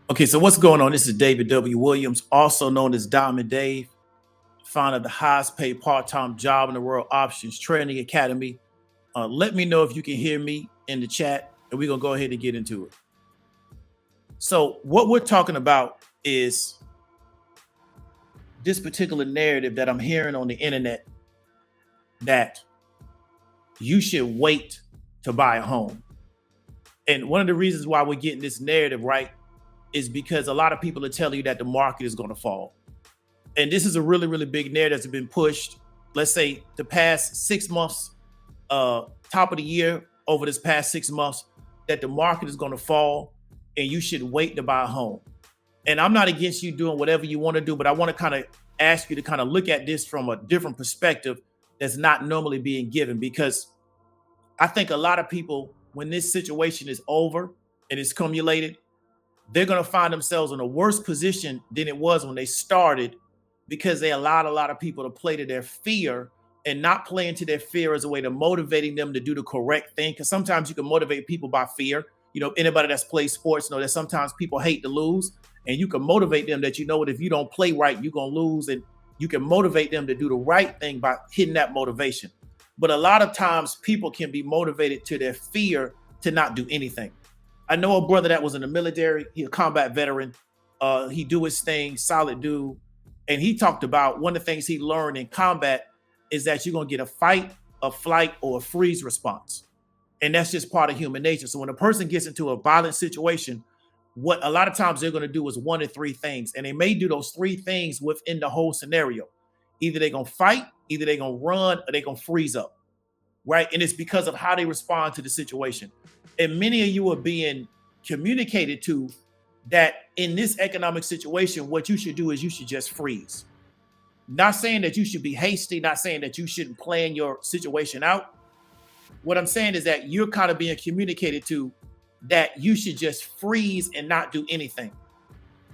Okay, so what's going on? This is David W. Williams, also known as Diamond Dave, founder of the highest paid part-time job in the world, Options Training Academy. Let me know if you can hear me in the chat, and we're gonna go ahead and get into it. So what we're talking about is this particular narrative that I'm hearing on the internet that you should wait to buy a home. And one of the reasons why we're getting this narrative right is because a lot of people are telling you that the market is going to fall. And this is a really, really big narrative that's been pushed, let's say the past 6 months, top of the year, over this past 6 months, that the market is going to fall and you should wait to buy a home. And I'm not against you doing whatever you want to do, but I want to kind of ask you to kind of look at this from a different perspective that's not normally being given, because I think a lot of people, when this situation is over and it's cumulated, they're going to find themselves in a worse position than it was when they started, because they allowed a lot of people to play to their fear, and not playing to their fear as a way to motivating them to do the correct thing. Because sometimes you can motivate people by fear. You know, anybody that's played sports know that sometimes people hate to lose, and you can motivate them that, you know what, if you don't play right, you're going to lose. And you can motivate them to do the right thing by hitting that motivation. But a lot of times people can be motivated to their fear to not do anything. I know a brother that was in the military. He's a combat veteran. He do his thing, solid dude. And he talked about one of the things he learned in combat is that you're going to get a fight, a flight, or a freeze response. And that's just part of human nature. So when a person gets into a violent situation, what a lot of times they're going to do is one of three things. And they may do those three things within the whole scenario. Either they're going to fight, either they're going to run, or they're going to freeze up. Right? And it's because of how they respond to the situation. And many of you are being communicated to that in this economic situation, what you should do is you should just freeze. Not saying that you should be hasty, not saying that you shouldn't plan your situation out. What I'm saying is that you're kind of being communicated to that you should just freeze and not do anything.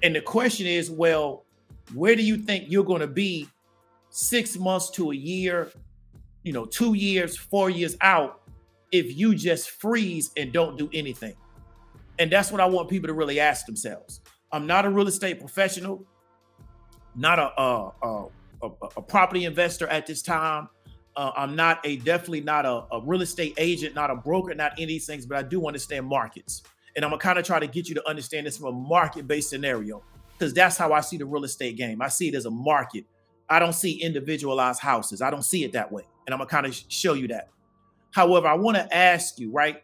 And the question is, well, where do you think you're going to be 6 months to a year, 2 years, 4 years out, if you just freeze and don't do anything? And that's what I want people to really ask themselves. I'm not a real estate professional, not a property investor at this time. I'm definitely not a real estate agent, not a broker, not any of these things, but I do understand markets. And I'm gonna kind of try to get you to understand this from a market-based scenario, because that's how I see the real estate game. I see it as a market. I don't see individualized houses. I don't see it that way. And I'm gonna kind of show you that. However, I want to ask you, right?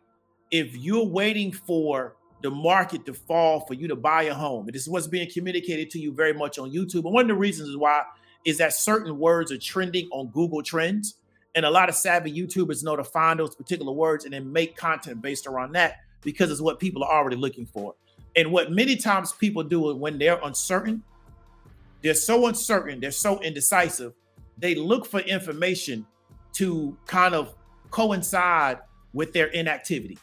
If you're waiting for the market to fall for you to buy a home, and this is what's being communicated to you very much on YouTube. And one of the reasons why is that certain words are trending on Google Trends. And a lot of savvy YouTubers know to find those particular words and then make content based around that, because it's what people are already looking for. And what many times people do when they're uncertain, they're so indecisive, they look for information to kind of coincide with their inactivity.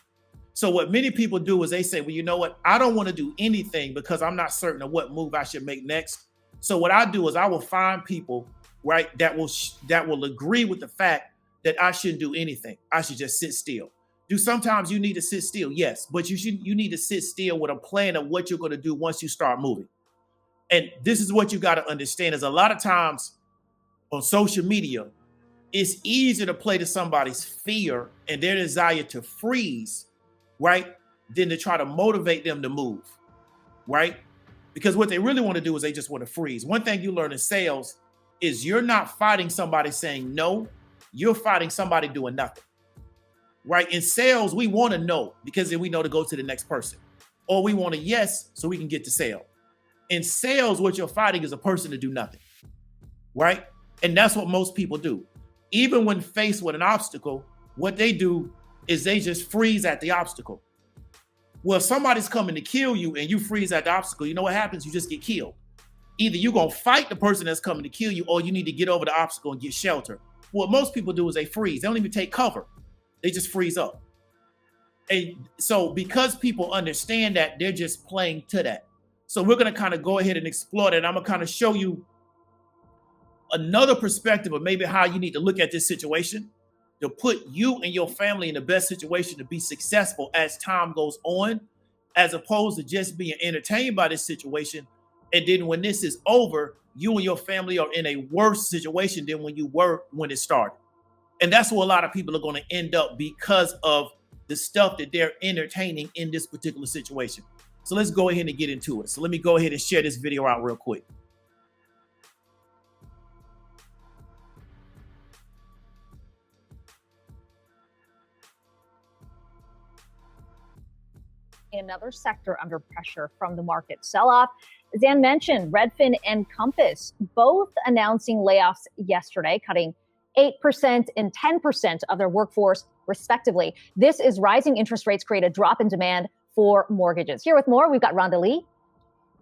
So what many people do is they say, well, you know what? I don't want to do anything because I'm not certain of what move I should make next. So what I do is I will find people, right, that will agree with the fact that I shouldn't do anything. I should just sit still. Do sometimes you need to sit still? Yes, but you need to sit still with a plan of what you're going to do once you start moving. And this is what you got to understand is a lot of times on social media, it's easier to play to somebody's fear and their desire to freeze, right, than to try to motivate them to move, right? Because what they really want to do is they just want to freeze. One thing you learn in sales is you're not fighting somebody saying no, you're fighting somebody doing nothing, right? In sales, we want to know because then we know to go to the next person, or we want a yes so we can get to sale. In sales, what you're fighting is a person to do nothing, right? And that's what most people do. Even when faced with an obstacle, what they do is they just freeze at the obstacle. Well, if somebody's coming to kill you and you freeze at the obstacle, you know what happens? You just get killed. Either you're going to fight the person that's coming to kill you, or you need to get over the obstacle and get shelter. What most people do is they freeze. They don't even take cover. They just freeze up. And so because people understand that, they're just playing to that. So we're going to kind of go ahead and explore that. I'm going to kind of show you another perspective of maybe how you need to look at this situation to put you and your family in the best situation to be successful as time goes on, as opposed to just being entertained by this situation. And then when this is over, you and your family are in a worse situation than when you were when it started. And that's where a lot of people are going to end up because of the stuff that they're entertaining in this particular situation. So let's go ahead and get into it. So let me go ahead and share this video out real quick. Another sector under pressure from the market sell-off. As Dan mentioned, Redfin and Compass both announcing layoffs yesterday, cutting 8% and 10% of their workforce, respectively. This is rising interest rates create a drop in demand for mortgages. Here with more, we've got Rhonda Lee.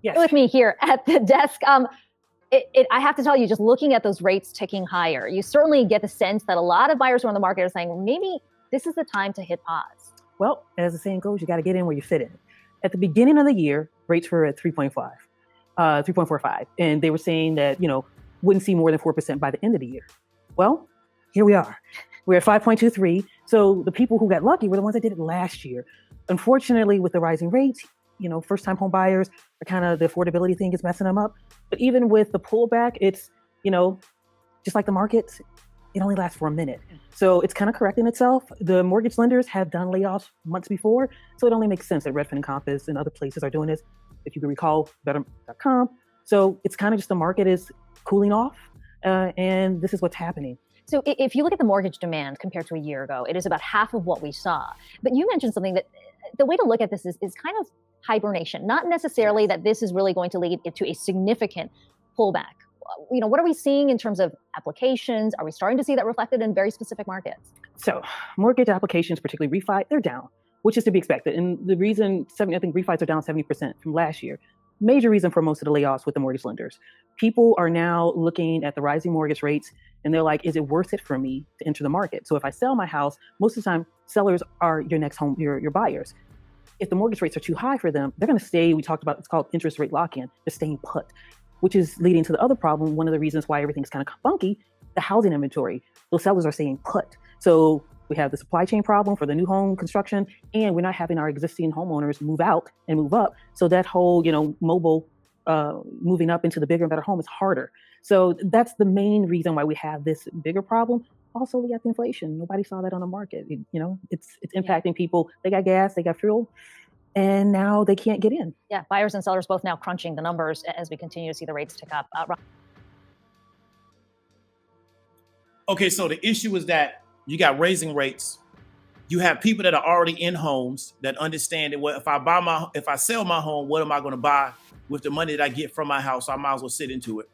Yes. With me here at the desk. I have to tell you, just looking at those rates ticking higher, you certainly get the sense that a lot of buyers who are on the market are saying, well, maybe this is the time to hit pause. Well, as the saying goes, you got to get in where you fit in. At the beginning of the year, rates were at 3.45, and they were saying that, wouldn't see more than 4% by the end of the year. Well, here we are. We're at 5.23. So the people who got lucky were the ones that did it last year. Unfortunately, with the rising rates, first-time home buyers are kind of, the affordability thing is messing them up. But even with the pullback, it's, just like the markets, it only lasts for a minute. So it's kind of correcting itself. The mortgage lenders have done layoffs months before. So it only makes sense that Redfin and Compass and other places are doing this. If you can recall, better.com. So it's kind of just the market is cooling off. And this is what's happening. So if you look at the mortgage demand compared to a year ago, it is about half of what we saw. But you mentioned something that the way to look at this is kind of hibernation, not necessarily that this is really going to lead to a significant pullback. What are we seeing in terms of applications? Are we starting to see that reflected in very specific markets? So mortgage applications, particularly refi, they're down, which is to be expected. And the reason, I think refis are down 70% from last year. Major reason for most of the layoffs with the mortgage lenders. People are now looking at the rising mortgage rates and they're like, is it worth it for me to enter the market? So if I sell my house, most of the time, sellers are your next home, your buyers. If the mortgage rates are too high for them, they're going to stay. We talked about, it's called interest rate lock-in. They're staying put, which is leading to the other problem. One of the reasons why everything's kind of funky, the housing inventory. Those sellers are staying put. So we have the supply chain problem for the new home construction, and we're not having our existing homeowners move out and move up. So that whole, mobile moving up into the bigger and better home is harder. So that's the main reason why we have this bigger problem. Also, we got the inflation. Nobody saw that on the market. It's impacting people. They got gas, they got fuel, and now they can't get in. Yeah, buyers and sellers both now crunching the numbers as we continue to see the rates tick up. Okay, so the issue is that you got raising rates. You have people that are already in homes that understand that, well, if I sell my home, what am I going to buy with the money that I get from my house? I might as well sit into it.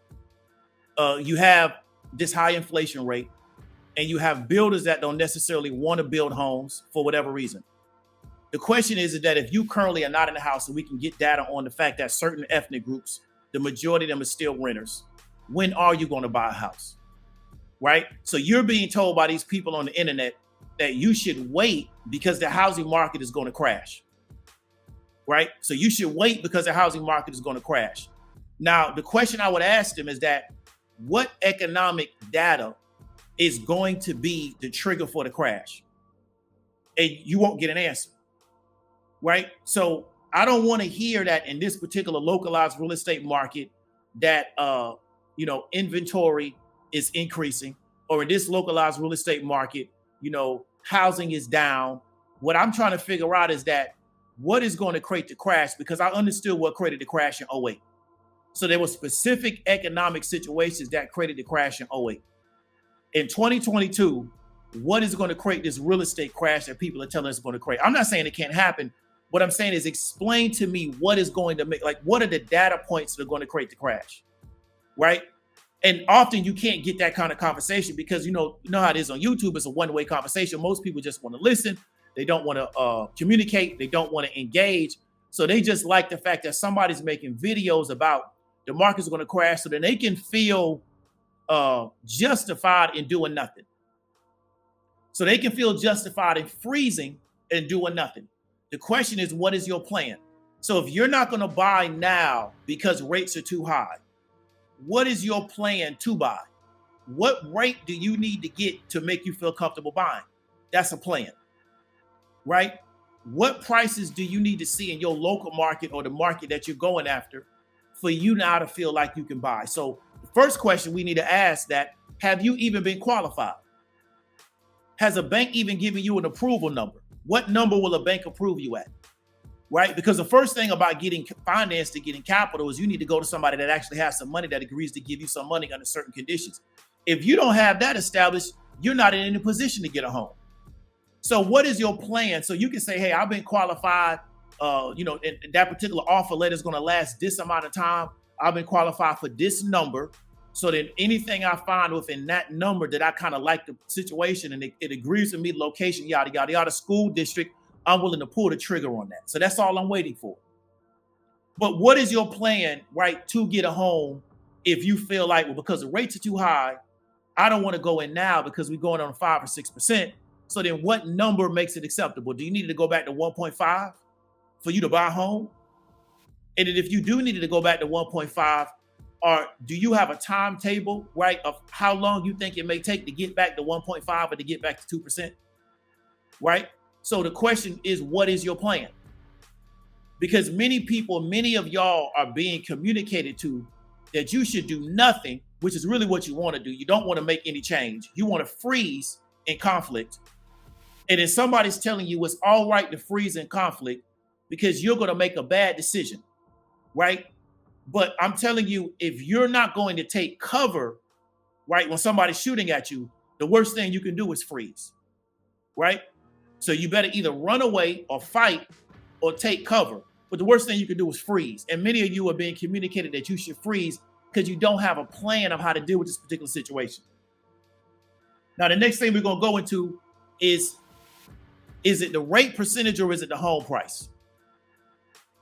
You have this high inflation rate, and you have builders that don't necessarily want to build homes for whatever reason. The question is that if you currently are not in the house, and we can get data on the fact that certain ethnic groups, the majority of them are still renters, when are you going to buy a house? Right? So you're being told by these people on the internet that you should wait because the housing market is going to crash. Right? So you should wait because the housing market is going to crash. Now, the question I would ask them is that what economic data is going to be the trigger for the crash? And you won't get an answer. Right? So I don't want to hear that in this particular localized real estate market that, inventory is increasing, or in this localized real estate market, housing is down. What I'm trying to figure out is that what is going to create the crash, because I understood what created the crash in 2008. So there were specific economic situations that created the crash in 2008. In 2022, what is going to create this real estate crash that people are telling us is going to create? I'm not saying it can't happen. What I'm saying is explain to me what is going to make, what are the data points that are going to create the crash, right? And often you can't get that kind of conversation because you know how it is on YouTube. It's a one-way conversation. Most people just want to listen. They don't want to communicate. They don't want to engage. So they just like the fact that somebody's making videos about the market's going to crash so that they can feel justified in doing nothing. So they can feel justified in freezing and doing nothing. The question is, what is your plan? So if you're not going to buy now because rates are too high, what is your plan to buy? What rate do you need to get to make you feel comfortable buying? That's a plan, right? what prices do you need to see in your local market or the market that you're going after for you now to feel like you can buy? So the first question we need to ask that, have you even been qualified? Has a bank even given you an approval number? What number will a bank approve you at? Right? Because the first thing about getting financed and getting capital is you need to go to somebody that actually has some money that agrees to give you some money under certain conditions. If you don't have that established, you're not in any position to get a home. So what is your plan? So you can say, hey, I've been qualified, and that particular offer letter is going to last this amount of time. I've been qualified for this number. So that anything I find within that number that I kind of like the situation and it agrees with me, location, yada, yada, yada, school district, I'm willing to pull the trigger on that. So that's all I'm waiting for. But what is your plan, right, to get a home if you feel like, well, because the rates are too high, I don't want to go in now because we're going on 5 or 6%. So then what number makes it acceptable? Do you need to go back to 1.5 for you to buy a home? And then if you do need to go back to 1.5, or do you have a timetable, right, of how long you think it may take to get back to 1.5 or to get back to 2%, right? So the question is, what is your plan? Because many of y'all are being communicated to that you should do nothing, which is really what you want to do. You don't want to make any change. You want to freeze in conflict. And then somebody's telling you it's all right to freeze in conflict because you're going to make a bad decision, right? But I'm telling you, if you're not going to take cover, right, when somebody's shooting at you, the worst thing you can do is freeze, right? So you better either run away or fight or take cover. But the worst thing you can do is freeze. And many of you are being communicated that you should freeze because you don't have a plan of how to deal with this particular situation. Now, the next thing we're going to go into is it the rate percentage or is it the home price?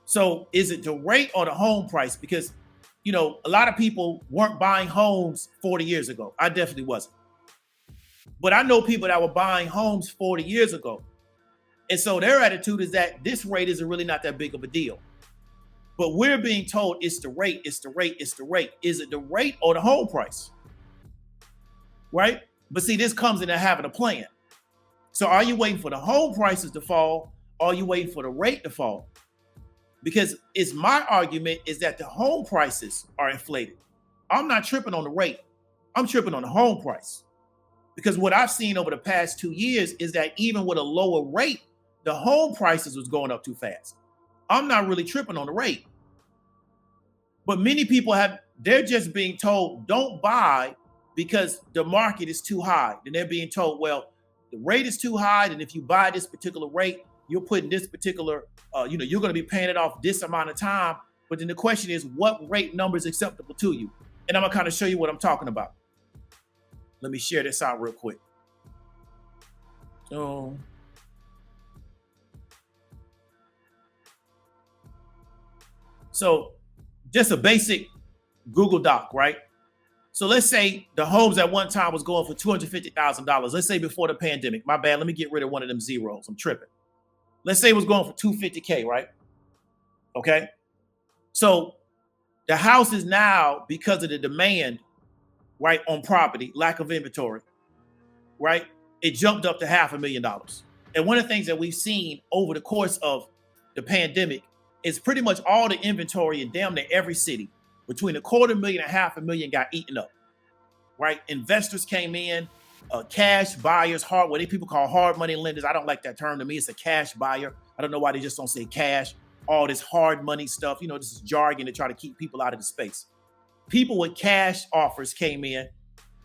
So is it the rate or the home price? Because, a lot of people weren't buying homes 40 years ago. I definitely wasn't. But I know people that were buying homes 40 years ago. And so their attitude is that this rate is really not that big of a deal. But we're being told it's the rate, it's the rate, it's the rate. Is it the rate or the home price? Right? But see, this comes into having a plan. So are you waiting for the home prices to fall? Or are you waiting for the rate to fall? Because it's my argument is that the home prices are inflated. I'm not tripping on the rate. I'm tripping on the home price. Because what I've seen over the past 2 years is that even with a lower rate, the home prices was going up too fast. I'm not really tripping on the rate. But many people they're just being told, don't buy because the market is too high. And they're being told, well, the rate is too high. And if you buy this particular rate, you're putting this particular, you're going to be paying it off this amount of time. But then the question is, what rate number is acceptable to you? And I'm going to kind of show you what I'm talking about. Let me share this out real quick. So just a basic Google Doc, right? So let's say the homes at one time was going for $250,000. Let's say before the pandemic. My bad. Let me get rid of one of them zeros. I'm tripping. Let's say it was going for $250K, right? Okay. So the house is now, because of the demand, right, on property, lack of inventory, right, it jumped up to $500,000. And one of the things that we've seen over the course of the pandemic is pretty much all the inventory in damn near every city, between $250,000 and $500,000 got eaten up, right? Investors came in, cash buyers, what people call hard money lenders. I don't like that term. To me, it's a cash buyer. I don't know why they just don't say cash. All this hard money stuff, this is jargon to try to keep people out of the space. People with cash offers came in.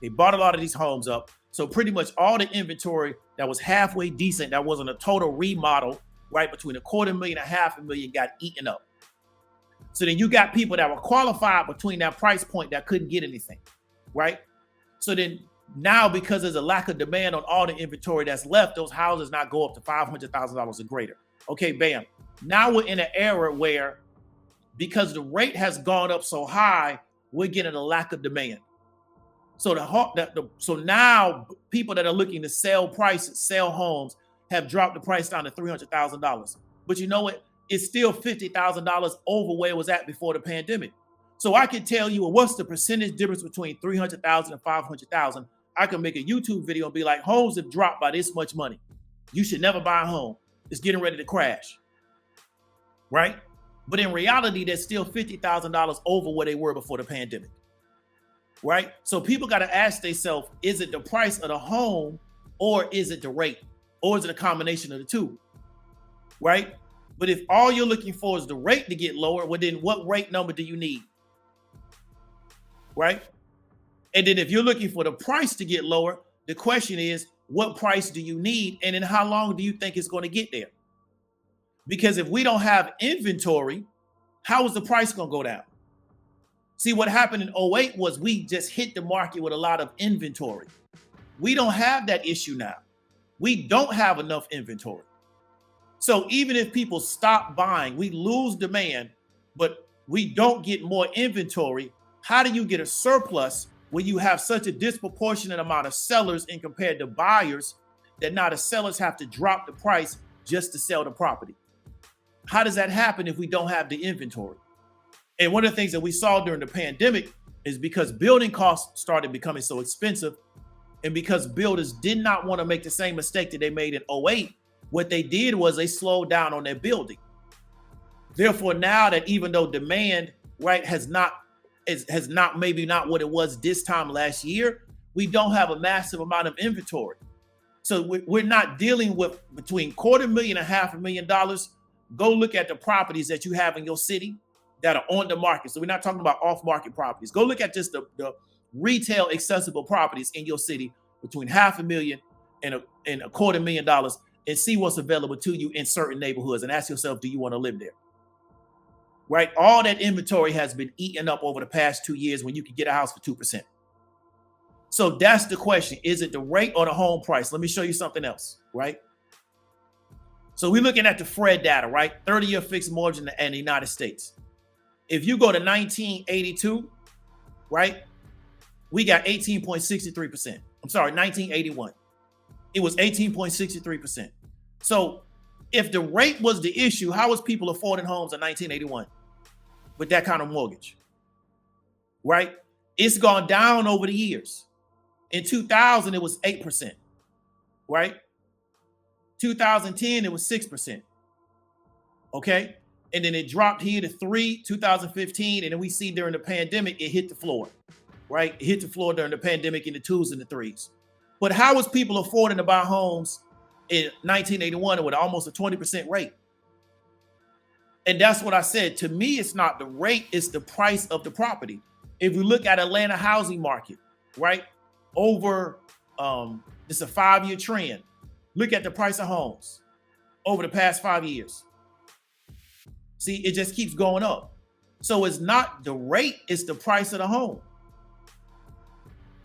They bought a lot of these homes up. So pretty much all the inventory that was halfway decent, that wasn't a total remodel, right, between $250,000 and $500,000 got eaten up. So then you got people that were qualified between that price point that couldn't get anything, right? So then now, because there's a lack of demand on all the inventory that's left, those houses now go up to $500,000 or greater. Okay, bam. Now we're in an era where, because the rate has gone up so high, we're getting a lack of demand. So so now people that are looking to sell homes have dropped the price down to $300,000. But you know what? It's still $50,000 over where it was at before the pandemic. So I can tell you, what's the percentage difference between $300,000 and $500,000? I can make a YouTube video and be like, homes have dropped by this much money. You should never buy a home. is getting ready to crash, right? But in reality, they're still $50,000 over where they were before the pandemic, right? So people got to ask themselves, is it the price of the home or is it the rate? Or is it a combination of the two, right? But if all you're looking for is the rate to get lower, well, then what rate number do you need, right? And then if you're looking for the price to get lower, the question is, what price do you need? And then how long do you think it's going to get there? Because if we don't have inventory, how is the price going to go down? See, what happened in '08 was we just hit the market with a lot of inventory. We don't have that issue now. We don't have enough inventory. So even if people stop buying, we lose demand, but we don't get more inventory. How do you get a surplus when you have such a disproportionate amount of sellers in compared to buyers that now the sellers have to drop the price just to sell the property? How does that happen if we don't have the inventory? And one of the things that we saw during the pandemic is because building costs started becoming so expensive, and because builders did not want to make the same mistake that they made in '08, what they did was they slowed down on their building. Therefore, now that even though demand, right, has not maybe not what it was this time last year, we don't have a massive amount of inventory. So we're not dealing with between $250,000 and $500,000. Go look at the properties that you have in your city that are on the market. So we're not talking about off-market properties. Go look at just the retail accessible properties in your city between $500,000 and $250,000 and see what's available to you in certain neighborhoods and ask yourself, do you want to live there? Right? All that inventory has been eaten up over the past 2 years when you can get a house for 2%. So that's the question. Is it the rate or the home price? Let me show you something else, right? So we're looking at the Fred data, right? 30-year fixed mortgage in the United States. If you go to 1982, right, we got 18.63%. I'm sorry, 1981. It was 18.63%. So if the rate was the issue, how was people affording homes in 1981 with that kind of mortgage, right? It's gone down over the years. In 2000, it was 8%, right? 2010, it was 6%. Okay. And then it dropped here to 3, 2015. And then we see during the pandemic, it hit the floor, right? It hit the floor during the pandemic in the 2s and the 3s. But how was people affording to buy homes in 1981 with almost a 20% rate? And that's what I said. To me, it's not the rate, it's the price of the property. If we look at Atlanta housing market, right? Over, it's a 5-year trend. Look at the price of homes over the past 5 years. See, it just keeps going up. So it's not the rate, it's the price of the home.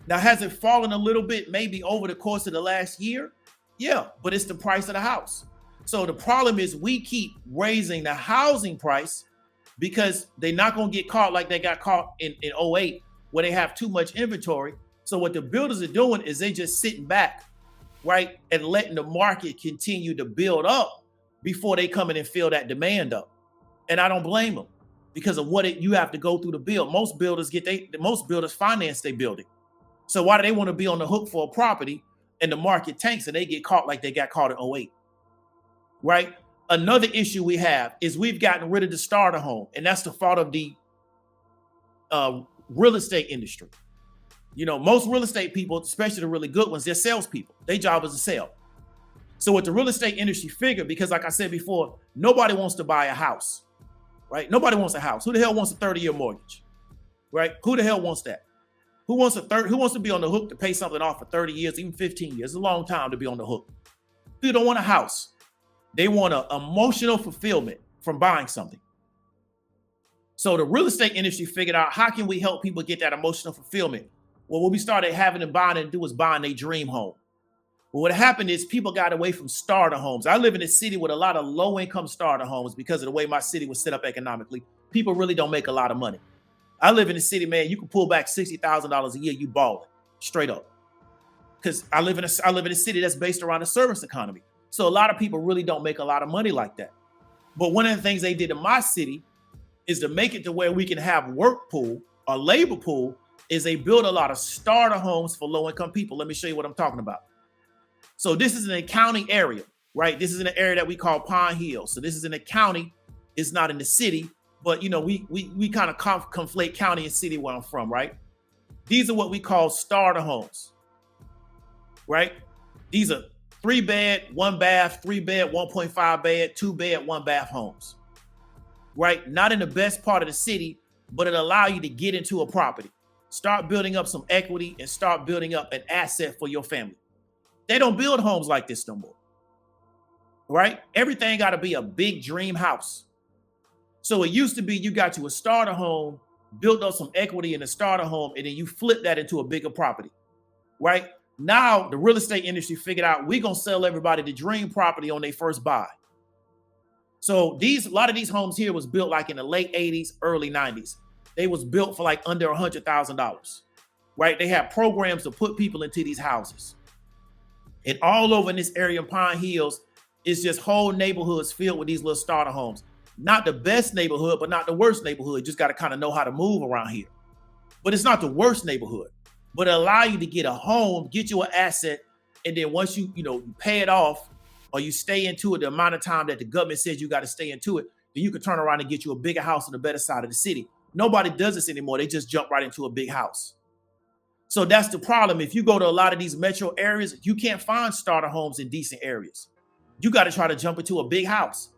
Now, has it fallen a little bit maybe over the course of the last year? Yeah, but it's the price of the house. So the problem is we keep raising the housing price because they're not going to get caught like they got caught in '08 where they have too much inventory. So what the builders are doing is they just sitting back, right, and letting the market continue to build up before they come in and fill that demand up. And I don't blame them because of what you have to go through to build. Most builders finance their building. So why do they want to be on the hook for a property and the market tanks and they get caught like they got caught in '08, right? Another issue we have is we've gotten rid of the starter home, and that's the fault of the real estate industry. You know, most real estate people, especially the really good ones, they're salespeople. Their job is to sell. So what the real estate industry figured, because like I said before, nobody wants to buy a house, right? Nobody wants a house. Who the hell wants a 30-year mortgage, right? Who the hell wants that? Who wants to be on the hook to pay something off for 30 years, even 15 years? It's a long time to be on the hook. People don't want a house. They want an emotional fulfillment from buying something. So the real estate industry figured out, how can we help people get that emotional fulfillment? Well, what we started having them buying and do was buying their dream home. Well, what happened is people got away from starter homes. I live in a city with a lot of low-income starter homes because of the way my city was set up economically. People really don't make a lot of money. I live in a city, man, you can pull back $60,000 a year, you balling, straight up. Because I live in a city that's based around a service economy. So a lot of people really don't make a lot of money like that. But one of the things they did in my city is to make it to where we can have work pool or labor pool is they build a lot of starter homes for low-income people. Let me show you what I'm talking about. So this is an accounting area, right? This is in an area that we call Pine Hill. So this is in a county. It's not in the city, but you know, we kind of conflate county and city where I'm from, right? These are what we call starter homes, right? These are 3-bed, 1 bath, 3-bed, 1.5 bed, 2-bed, 1 bath homes, right? Not in the best part of the city, but it allow you to get into a property, start building up some equity and start building up an asset for your family. They don't build homes like this no more, right? Everything got to be a big dream house. So it used to be you got to a starter home, built up some equity in a starter home, and then you flip that into a bigger property, right? Now the real estate industry figured out we're going to sell everybody the dream property on their first buy. So a lot of these homes here was built like in the late 80s, early 90s. They was built for like under $100,000, right? They have programs to put people into these houses. And all over in this area in Pine Hills, it's just whole neighborhoods filled with these little starter homes. Not the best neighborhood, but not the worst neighborhood. Just got to kind of know how to move around here. But it's not the worst neighborhood, but it allow you to get a home, get you an asset. And then once you pay it off or you stay into it the amount of time that the government says you got to stay into it, then you can turn around and get you a bigger house on the better side of the city. Nobody does this anymore. They just jump right into a big house. So that's the problem. If you go to a lot of these metro areas, you can't find starter homes in decent areas. You got to try to jump into a big house.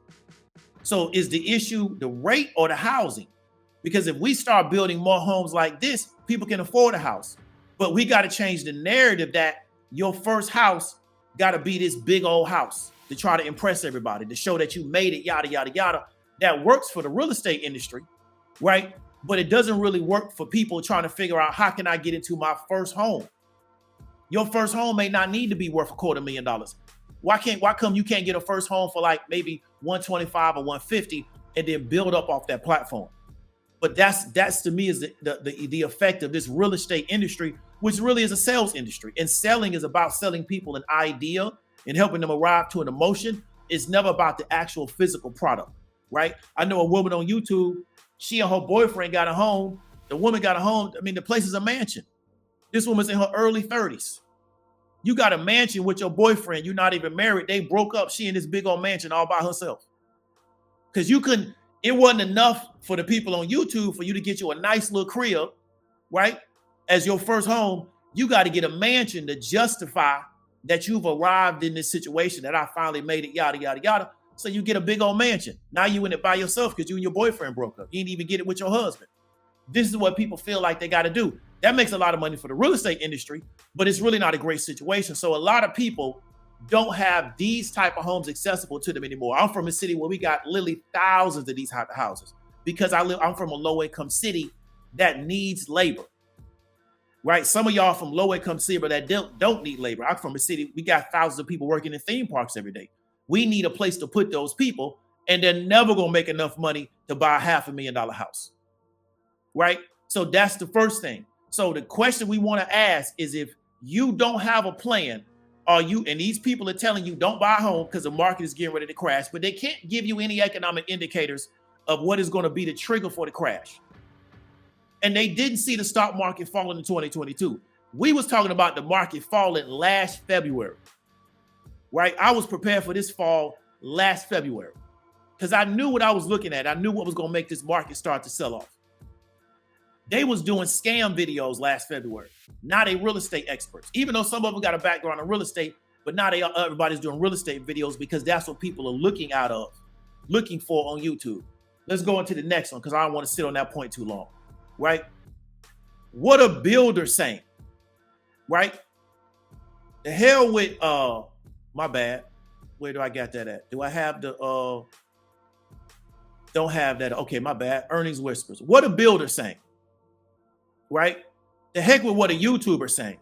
So is the issue the rate or the housing? Because if we start building more homes like this, people can afford a house. But we got to change the narrative that your first house got to be this big old house to try to impress everybody, to show that you made it, yada, yada, yada. That works for the real estate industry, right? But it doesn't really work for people trying to figure out, how can I get into my first home? Your first home may not need to be worth $250,000. Why come you can't get a first home for like maybe 125 or 150 and then build up off that platform? But that's to me is the effect of this real estate industry, which really is a sales industry. And selling is about selling people an idea and helping them arrive to an emotion. It's never about the actual physical product, right? I know a woman on YouTube, she and her boyfriend got a home. The woman got a home. I mean, the place is a mansion. This woman's in her early 30s. You got a mansion with your boyfriend. You're not even married. They broke up. She in this big old mansion all by herself. Because it wasn't enough for the people on YouTube for you to get you a nice little crib, right? As your first home, you got to get a mansion to justify that you've arrived in this situation, that I finally made it, yada, yada, yada. So you get a big old mansion. Now you in it by yourself because you and your boyfriend broke up. You didn't even get it with your husband. This is what people feel like they got to do. That makes a lot of money for the real estate industry, but it's really not a great situation. So a lot of people don't have these type of homes accessible to them anymore. I'm from a city where we got literally thousands of these type of houses because I'm from a low income city that needs labor, right? Some of y'all from low income city that don't need labor. I'm from a city, we got thousands of people working in theme parks every day. We need a place to put those people, and they're never going to make enough money to buy a $500,000 house, right? So that's the first thing. So the question we want to ask is, if you don't have a plan, and these people are telling you don't buy a home because the market is getting ready to crash, but they can't give you any economic indicators of what is going to be the trigger for the crash. And they didn't see the stock market falling in 2022. We was talking about the market falling last February, right? I was prepared for this fall last February because I knew what I was looking at. I knew what was going to make this market start to sell off. They was doing scam videos last February. Now they real estate experts, even though some of them got a background in real estate, but now everybody's doing real estate videos because that's what people are looking for on YouTube. Let's go into the next one because I don't want to sit on that point too long, right? What are builders saying, right? The hell with, my bad. Where do I got that at? Do I have the, don't have that. Okay, my bad. Earnings whispers. What are builders saying? Right? The heck with what a YouTuber saying.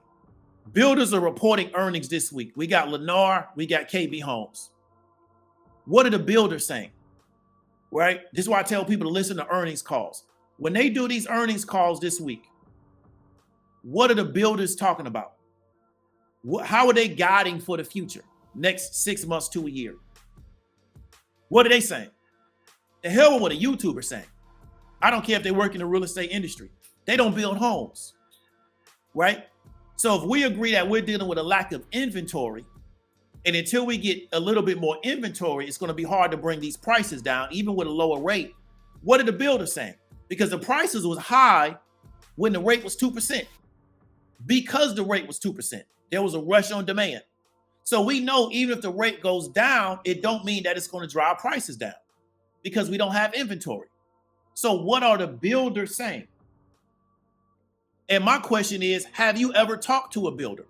Builders are reporting earnings this week. We got Lennar, we got KB Homes. What are the builders saying? Right? This is why I tell people to listen to earnings calls. When they do these earnings calls this week, what are the builders talking about? How are they guiding for the future? Next 6 months to a year. What are they saying? The hell with what a YouTuber saying. I don't care if they work in the real estate industry. They don't build homes, right? So if we agree that we're dealing with a lack of inventory And until we get a little bit more inventory, it's going to be hard to bring these prices down, even with a lower rate. What are the builders saying? Because the prices was high when the rate was 2%. Because the rate was 2%, there was a rush on demand. So we know even if the rate goes down, it don't mean that it's going to drive prices down because we don't have inventory. So what are the builders saying? And my question is, have you ever talked to a builder?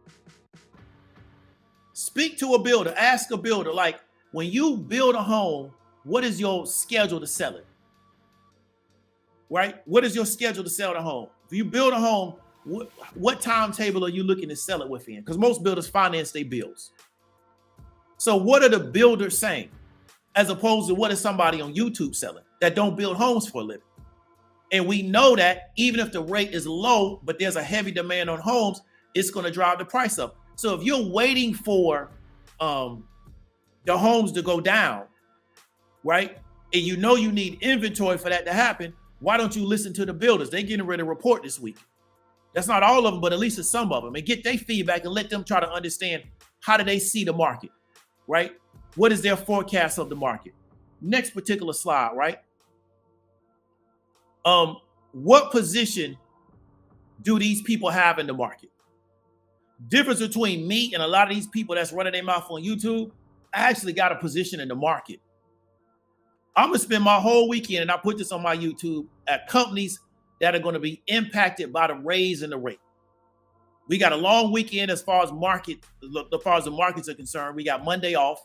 Speak to a builder, ask a builder, like, when you build a home, what is your schedule to sell it? Right? What is your schedule to sell the home? If you build a home, what timetable are you looking to sell it within? Because most builders finance their bills. So what are the builders saying? As opposed to what is somebody on YouTube selling that don't build homes for a living? And we know that even if the rate is low, but there's a heavy demand on homes, it's going to drive the price up. So if you're waiting for the homes to go down, right, and you know you need inventory for that to happen, why don't you listen to the builders? They're getting ready to report this week. That's not all of them, but at least it's some of them. And get their feedback and let them try to understand, how do they see the market, right? What is their forecast of the market? Next particular slide, right? What position do these people have in the market? Difference between me and a lot of these people that's running their mouth on YouTube, I actually got a position in the market. I'm gonna spend my whole weekend, and I put this on my YouTube, at companies that are going to be impacted by the raise in the rate. We got a long weekend as far as the markets are concerned. We got Monday off.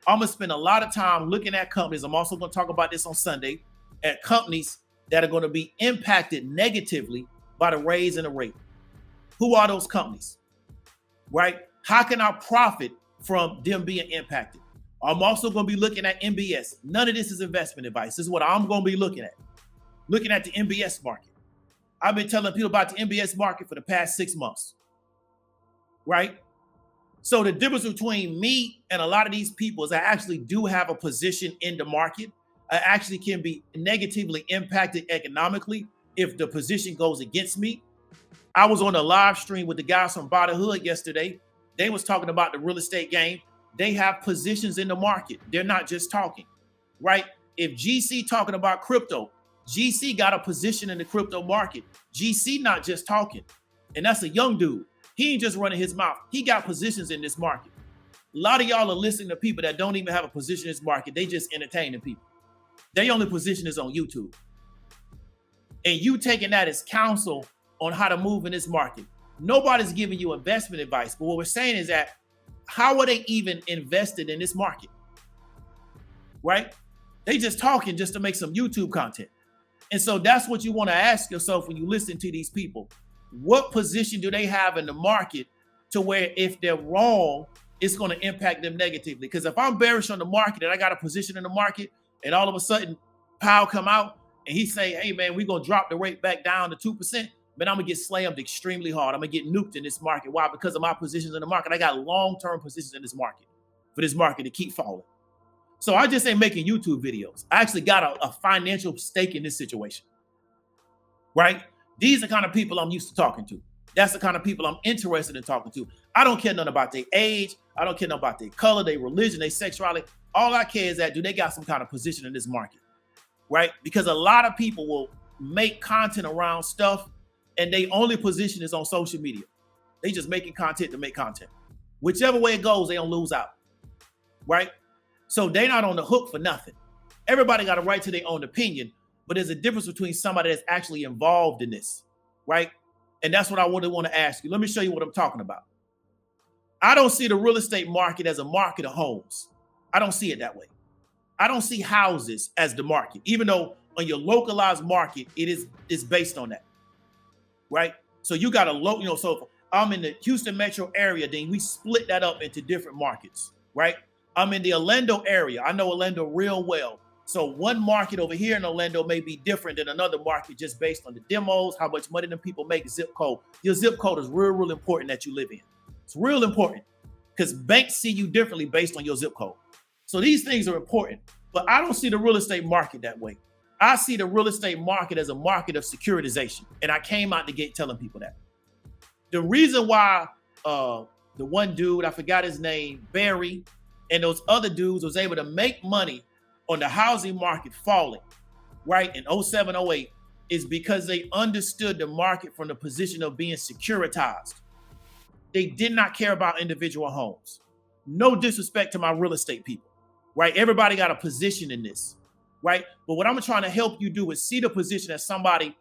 I'm gonna spend a lot of time looking at companies. I'm also going to talk about this on Sunday, at companies that are going to be impacted negatively by the raise in the rate. Who are those companies? Right? How can I profit from them being impacted? I'm also going to be looking at MBS. None of this is investment advice. This is what I'm going to be looking at the MBS market. I've been telling people about the MBS market for the past 6 months, right? So the difference between me and a lot of these people is I actually do have a position in the market. I actually can be negatively impacted economically if the position goes against me. I was on a live stream with the guys from Buy the Hood yesterday. They was talking about the real estate game. They have positions in the market. They're not just talking, right? If GC talking about crypto, GC got a position in the crypto market. GC not just talking. And that's a young dude. He ain't just running his mouth. He got positions in this market. A lot of y'all are listening to people that don't even have a position in this market. They just entertaining people. Their only position is on YouTube. And you taking that as counsel on how to move in this market. Nobody's giving you investment advice. But what we're saying is that, how are they even invested in this market? Right? They just talking just to make some YouTube content. And so that's what you want to ask yourself when you listen to these people. What position do they have in the market to where if they're wrong, it's going to impact them negatively? Because if I'm bearish on the market and I got a position in the market and all of a sudden Powell come out and he say, hey man, we're going to drop the rate back down to 2%, man, I'm going to get slammed extremely hard. I'm going to get nuked in this market. Why? Because of my positions in the market. I got long-term positions in this market for this market to keep falling. So I just ain't making YouTube videos. I actually got a financial stake in this situation, right? These are the kind of people I'm used to talking to. That's the kind of people I'm interested in talking to. I don't care nothing about their age. I don't care nothing about their color, their religion, their sexuality. All I care is that, do they got some kind of position in this market, right? Because a lot of people will make content around stuff and they only position is on social media. They just making content to make content. Whichever way it goes, they don't lose out, right? So they're not on the hook for nothing. Everybody got a right to their own opinion, but there's a difference between somebody that's actually involved in this, right? And that's what I want to ask you. Let me show you what I'm talking about. I don't see the real estate market as a market of homes. I don't see it that way. I don't see houses as the market, even though on your localized market, it's based on that, right? So you got a so if I'm in the Houston metro area, then we split that up into different markets, right? I'm in the Orlando area. I know Orlando real well. So one market over here in Orlando may be different than another market just based on the demos, how much money them people make, zip code. Your zip code is real, real important that you live in. It's real important because banks see you differently based on your zip code. So these things are important, but I don't see the real estate market that way. I see the real estate market as a market of securitization. And I came out the gate telling people that. The reason why the one dude, I forgot his name, Barry, and those other dudes was able to make money on the housing market falling, right, in 07, 08, is because they understood the market from the position of being securitized. They did not care about individual homes. No disrespect to my real estate people, right? Everybody got a position in this, right? But what I'm trying to help you do is see the position as somebody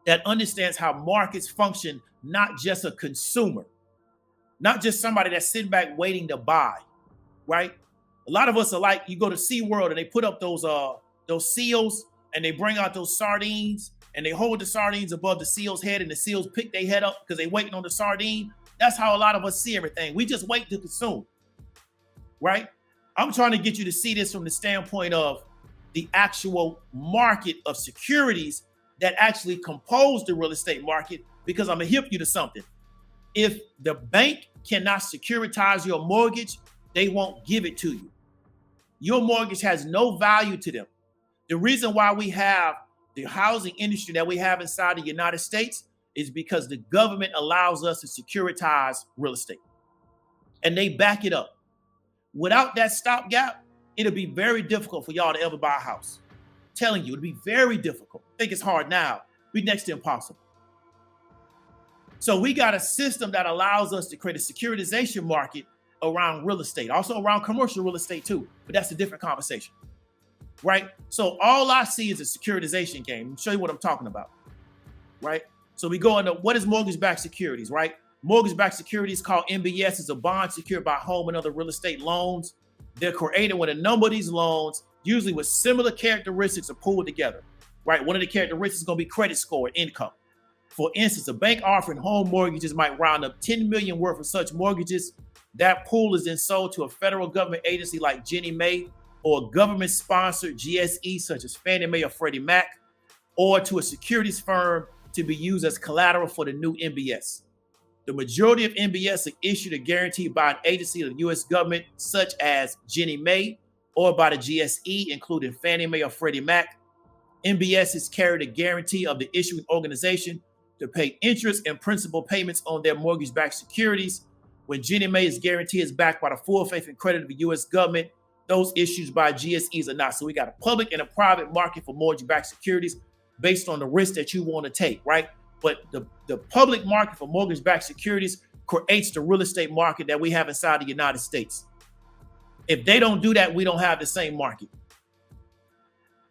that understands how markets function, not just a consumer, not just somebody that's sitting back waiting to buy, right? A lot of us are like, you go to SeaWorld and they put up those seals and they bring out those sardines and they hold the sardines above the seal's head and the seals pick their head up because they're waiting on the sardine. That's how a lot of us see everything. We just wait to consume, right? I'm trying to get you to see this from the standpoint of the actual market of securities that actually compose the real estate market, because I'm gonna hip you to something. If the bank cannot securitize your mortgage, they won't give it to you. Your mortgage has no value to them. The reason why we have the housing industry that we have inside the United States is because the government allows us to securitize real estate and they back it up. Without that stopgap, it'll be very difficult for y'all to ever buy a house. I'm telling you, it'll be very difficult. I think it's hard now, be next to impossible. So we got a system that allows us to create a securitization market around real estate, also around commercial real estate too, but that's a different conversation, right? So all I see is a securitization game. I'll show you what I'm talking about, right? So we go into what is mortgage-backed securities, right? Mortgage-backed securities, called MBS, is a bond secured by home and other real estate loans. They're created when a number of these loans, usually with similar characteristics, are pooled together, right? One of the characteristics is going to be credit score and income. For instance, a bank offering home mortgages might round up 10 million worth of such mortgages. That pool is then sold to a federal government agency like Ginnie Mae, or a government-sponsored GSE such as Fannie Mae or Freddie Mac, or to a securities firm to be used as collateral for the new MBS. The majority of MBS are issued or guaranteed by an agency of the U.S. government, such as Ginnie Mae, or by the GSE, including Fannie Mae or Freddie Mac. MBS is carried a guarantee of the issuing organization to pay interest and principal payments on their mortgage-backed securities. When Ginnie Mae's guarantee is backed by the full faith and credit of the U.S. government, those issued by GSEs are not. So we got a public and a private market for mortgage-backed securities based on the risk that you want to take, right? But the public market for mortgage-backed securities creates the real estate market that we have inside the United States. If they don't do that, we don't have the same market,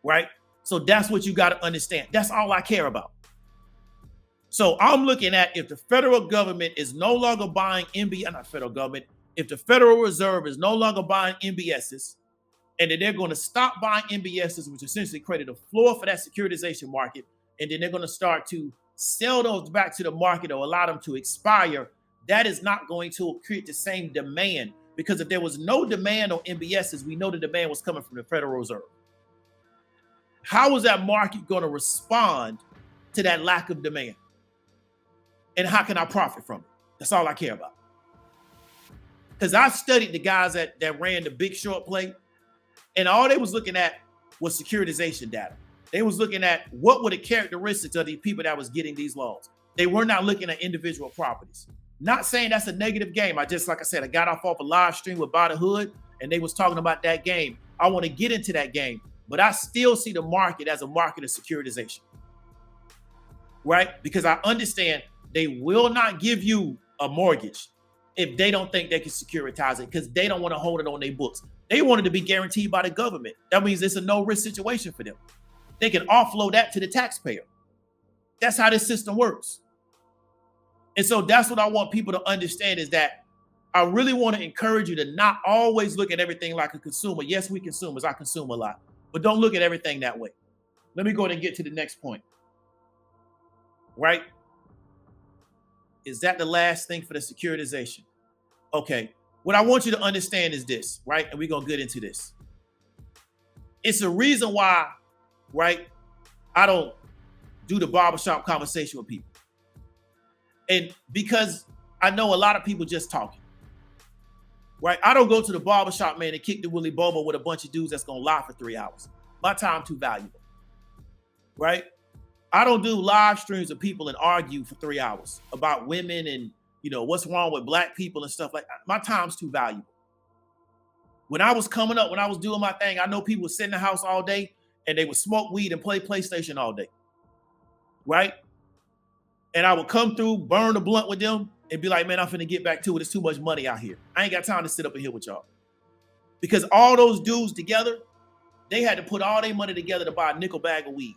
right? So that's what you got to understand. That's all I care about. So I'm looking at, if the federal government is no longer buying MBS, not federal government, if the Federal Reserve is no longer buying MBSs, and then they're going to stop buying MBSs, which essentially created a floor for that securitization market, and then they're going to start to sell those back to the market or allow them to expire, that is not going to create the same demand. Because if there was no demand on MBSs, we know the demand was coming from the Federal Reserve. How is that market going to respond to that lack of demand? And how can I profit from it? That's all I care about. Because I studied the guys that ran the Big Short play, and all they was looking at was securitization data. They was looking at what were the characteristics of the people that was getting these loans. They were not looking at individual properties. Not saying that's a negative game. I got off a live stream with By the Hood, and they was talking about that game. I want to get into that game, but I still see the market as a market of securitization, right? Because I understand they will not give you a mortgage if they don't think they can securitize it, because they don't want to hold it on their books. They want it to be guaranteed by the government. That means it's a no-risk situation for them. They can offload that to the taxpayer. That's how this system works. And so that's what I want people to understand, is that I really want to encourage you to not always look at everything like a consumer. Yes, we consumers, I consume a lot, but don't look at everything that way. Let me go ahead and get to the next point, right? Is that the last thing for the securitization? Okay, what I want you to understand is this, right? And we're going to get into this. It's a reason why, right, I don't do the barbershop conversation with people. And because I know a lot of people just talking, right? I don't go to the barbershop, man, and kick the Willy Bobo with a bunch of dudes that's going to lie for 3 hours. My time too valuable, right? I don't do live streams of people and argue for 3 hours about women and, what's wrong with black people and stuff like that. My time's too valuable. When I was coming up, when I was doing my thing, I know people would sit in the house all day and they would smoke weed and play PlayStation all day, right? And I would come through, burn the blunt with them and be like, man, I'm finna get back to it. It's too much money out here. I ain't got time to sit up in here with y'all. Because all those dudes together, they had to put all their money together to buy a nickel bag of weed,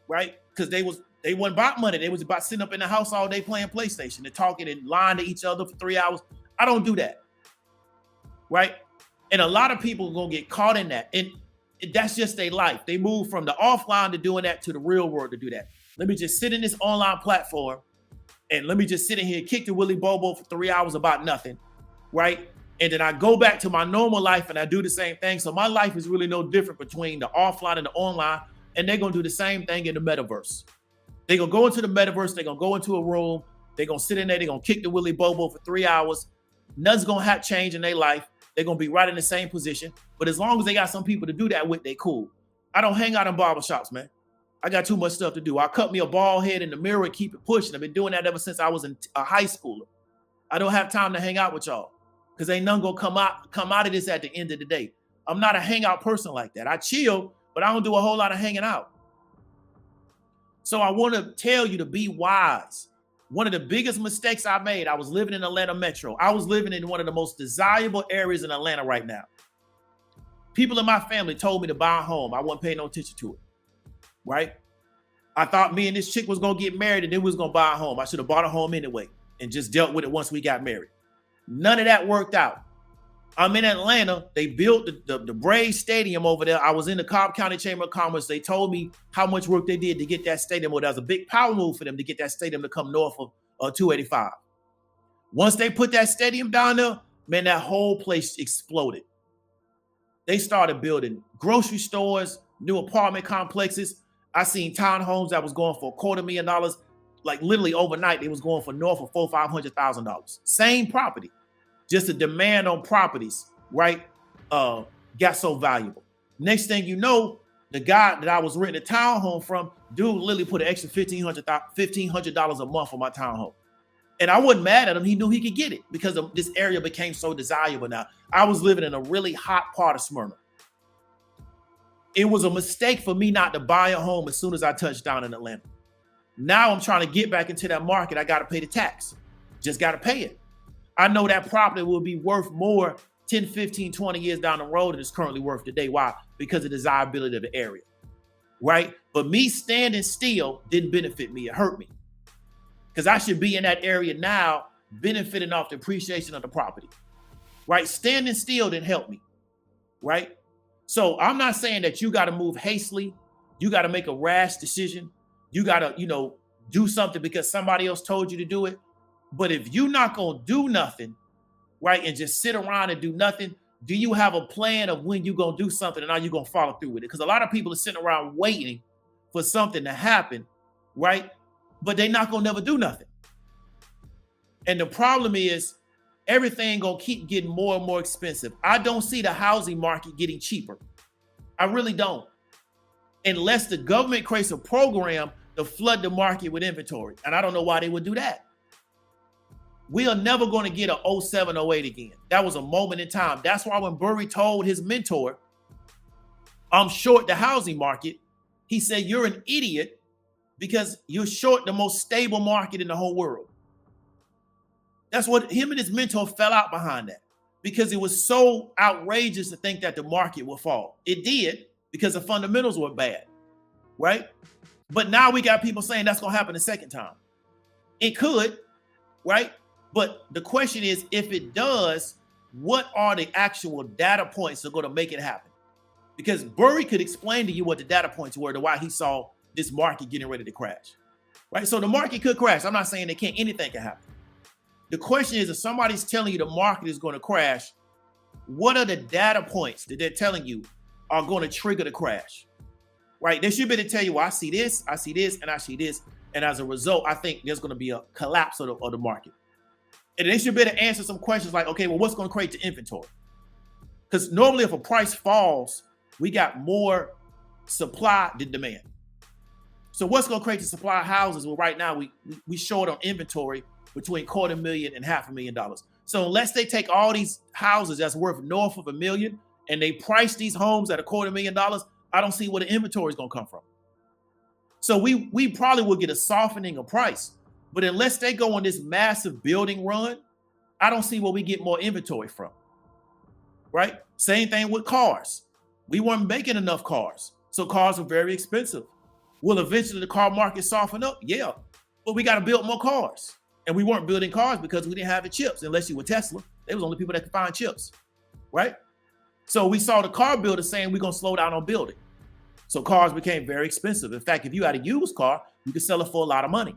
right? Because they wasn't about money. They was about sitting up in the house all day playing PlayStation and talking and lying to each other for 3 hours. I don't do that, right? And a lot of people are gonna get caught in that. And that's just their life. They move from the offline to doing that to the real world to do that. Let me just sit in this online platform and let me just sit in here, kick the Willy Bobo for 3 hours about nothing, right? And then I go back to my normal life and I do the same thing. So my life is really no different between the offline and the online. And they're gonna do the same thing in the metaverse. They're gonna go into the metaverse, they're gonna go into a room, they're gonna sit in there, they're gonna kick the Willy Bobo for 3 hours. Nothing's gonna have change in their life. They're gonna be right in the same position. But as long as they got some people to do that with, they cool. I don't hang out in barbershops, man. I got too much stuff to do. I cut me a bald head in the mirror and keep it pushing. I've been doing that ever since I was a high schooler. I don't have time to hang out with y'all because ain't none gonna come out of this at the end of the day. I'm not a hangout person like that. I chill, but I don't do a whole lot of hanging out. So I want to tell you to be wise. One of the biggest mistakes I made, I was living in Atlanta Metro. I was living in one of the most desirable areas in Atlanta right now. People in my family told me to buy a home. I wasn't paying no attention to it, right? I thought me and this chick was going to get married and then we was going to buy a home. I should have bought a home anyway and just dealt with it once we got married. None of that worked out. I'm in Atlanta. They built the Braves Stadium over there. I was in the Cobb County Chamber of Commerce. They told me how much work they did to get that stadium. Well, that was a big power move for them to get that stadium to come north of 285. Once they put that stadium down there, man, that whole place exploded. They started building grocery stores, new apartment complexes. I seen townhomes that was going for $250,000. Like literally overnight, they was going for north of $400,000-$500,000. Same property. Just the demand on properties, right, got so valuable. Next thing you know, the guy that I was renting a townhome from, dude literally put an extra $1,500 a month on my townhome. And I wasn't mad at him. He knew he could get it because this area became so desirable now. I was living in a really hot part of Smyrna. It was a mistake for me not to buy a home as soon as I touched down in Atlanta. Now I'm trying to get back into that market. I got to pay the tax. Just got to pay it. I know that property will be worth more 10, 15, 20 years down the road than it's currently worth today. Why? Because of the desirability of the area, right? But me standing still didn't benefit me. It hurt me because I should be in that area now benefiting off the appreciation of the property, right? Standing still didn't help me, right? So I'm not saying that you got to move hastily. You got to make a rash decision. You got to, do something because somebody else told you to do it. But if you're not going to do nothing, right, and just sit around and do nothing, do you have a plan of when you're going to do something and are you going to follow through with it? Because a lot of people are sitting around waiting for something to happen, right? But they're not going to never do nothing. And the problem is everything going to keep getting more and more expensive. I don't see the housing market getting cheaper. I really don't. Unless the government creates a program to flood the market with inventory. And I don't know why they would do that. We are never going to get a 07, 08 again. That was a moment in time. That's why when Burry told his mentor, I'm short the housing market, he said, you're an idiot because you're short the most stable market in the whole world. That's what him and his mentor fell out behind that because it was so outrageous to think that the market would fall. It did because the fundamentals were bad, right? But now we got people saying that's going to happen a second time. It could, right? But the question is, if it does, what are the actual data points that are going to make it happen? Because Burry could explain to you what the data points were to why he saw this market getting ready to crash, right? So the market could crash. I'm not saying it can't, anything can happen. The question is, if somebody's telling you the market is going to crash, what are the data points that they're telling you are going to trigger the crash, right? They should be able to tell you, well, I see this, and I see this. And as a result, I think there's going to be a collapse of the market. And they should be able to answer some questions like, okay, well, what's going to create the inventory? Because normally if a price falls, we got more supply than demand. So what's going to create the supply of houses? Well, right now we short on inventory between $250,000 and $500,000. So unless they take all these houses that's worth north of $1 million and they price these homes at $250,000, I don't see where the inventory is going to come from. So we probably will get a softening of price, but unless they go on this massive building run, I don't see where we get more inventory from, right? Same thing with cars. We weren't making enough cars, so cars are very expensive. Will eventually the car market soften up? Yeah, but we got to build more cars. And we weren't building cars because we didn't have the chips, unless you were Tesla. They was only people that could find chips, right? So we saw the car builders saying we're going to slow down on building. So cars became very expensive. In fact, if you had a used car, you could sell it for a lot of money.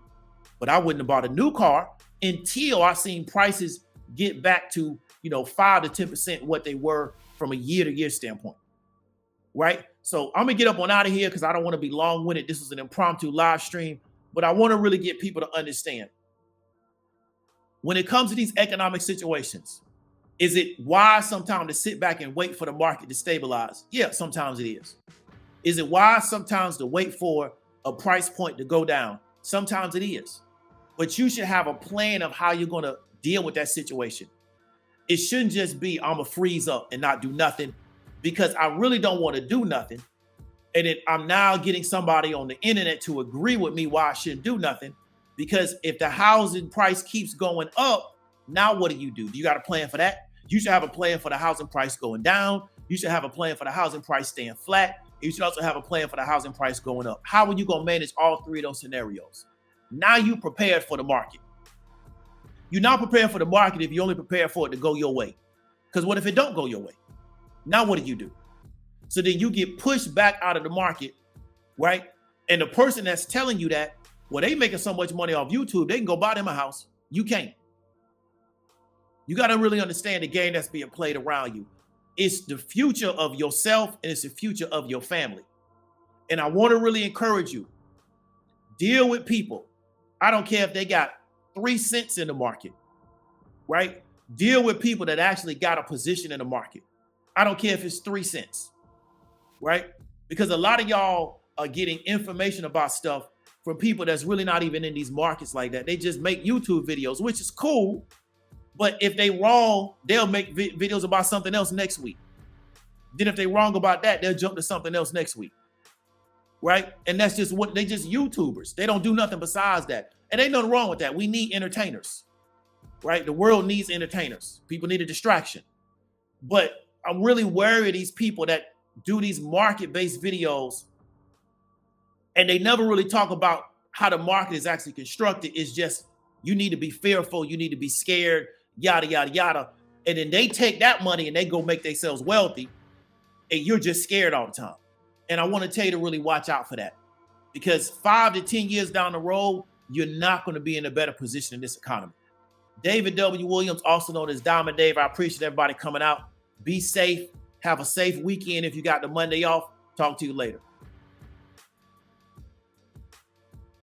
But I wouldn't have bought a new car until I seen prices get back to, 5 to 10% what they were from a year-to-year standpoint, right? So I'm gonna get up on out of here because I don't want to be long-winded. This is an impromptu live stream, but I want to really get people to understand. When it comes to these economic situations, is it wise sometimes to sit back and wait for the market to stabilize? Yeah, sometimes it is. Is it wise sometimes to wait for a price point to go down? Sometimes it is. But you should have a plan of how you're going to deal with that situation. It shouldn't just be, I'm going to freeze up and not do nothing because I really don't want to do nothing. And then I'm now getting somebody on the internet to agree with me why I shouldn't do nothing. Because if the housing price keeps going up, now what do? You got a plan for that? You should have a plan for the housing price going down. You should have a plan for the housing price staying flat. You should also have a plan for the housing price going up. How are you going to manage all three of those scenarios? Now you prepared for the market. You're not prepared for the market if you only prepare for it to go your way. Because what if it don't go your way? Now what do? So then you get pushed back out of the market, right? And the person that's telling you that, well, they making so much money off YouTube, they can go buy them a house. You can't. You got to really understand the game that's being played around you. It's the future of yourself and it's the future of your family. And I want to really encourage you. Deal with people. I don't care if they got 3 cents in the market, right? Deal with people that actually got a position in the market. I don't care if it's 3 cents, right? Because a lot of y'all are getting information about stuff from people that's really not even in these markets like that. They just make YouTube videos, which is cool. But if they wrong, they'll make videos about something else next week. Then if they wrong about that, they'll jump to something else next week. Right? And that's just what they just YouTubers. They don't do nothing besides that. And ain't nothing wrong with that. We need entertainers. Right? The world needs entertainers. People need a distraction. But I'm really worried of these people that do these market-based videos and they never really talk about how the market is actually constructed. It's just you need to be fearful, you need to be scared, yada, yada, yada. And then they take that money and they go make themselves wealthy and you're just scared all the time. And I want to tell you to really watch out for that because 5 to 10 years down the road, you're not going to be in a better position in this economy. David W. Williams, also known as Diamond Dave. I appreciate everybody coming out. Be safe. Have a safe weekend if you got the Monday off. Talk to you later.